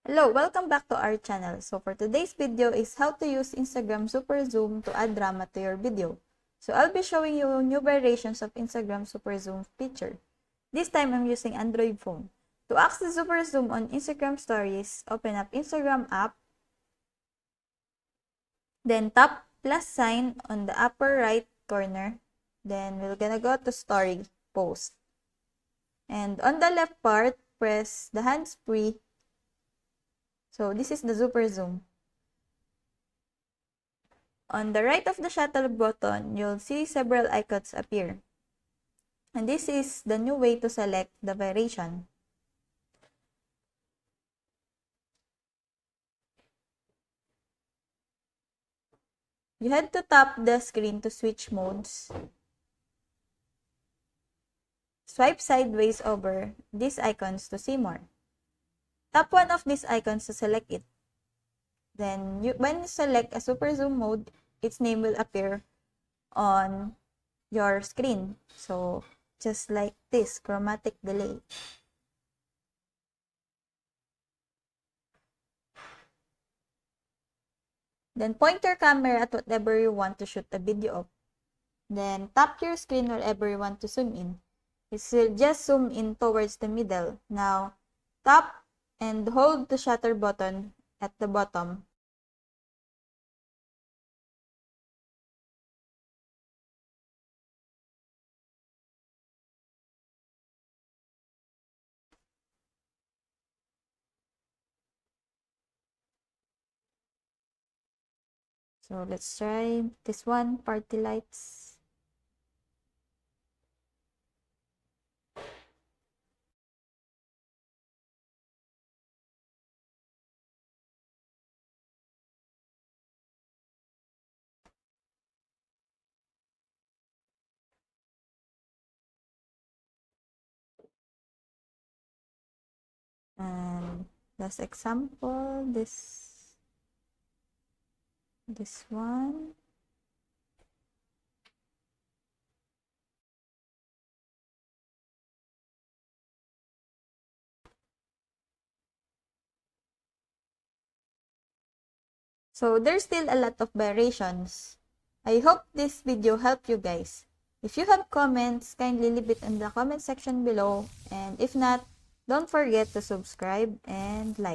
Hello, welcome back to our channel. So for today's video is how to use Instagram Super Zoom to add drama to your video. So I'll be showing you new variations of Instagram Super Zoom feature. This time I'm using Android phone. To access Super Zoom on Instagram stories, open up Instagram app, then tap plus sign on the upper right corner. Then we're gonna go to story post. And on the left part, press the hands free. So this is the Super Zoom. On the right of the shuttle button, you'll see several icons appear. And this is the new way to select the variation. You had to tap the screen to switch modes. Swipe sideways over these icons to see more. Tap one of these icons to select it. Then, when you select a Super Zoom mode, its name will appear on your screen. So, just like this, chromatic delay. Then, point your camera at whatever you want to shoot a video of. Then, tap your screen wherever you want to zoom in. It will just zoom in towards the middle. Now, tap and hold the shutter button at the bottom. So, let's try this one, party lights. And last example, this one. So there's still a lot of variations. I hope this video helped you guys. If you have comments, kindly leave it in the comment section below. And if not, don't forget to subscribe and like.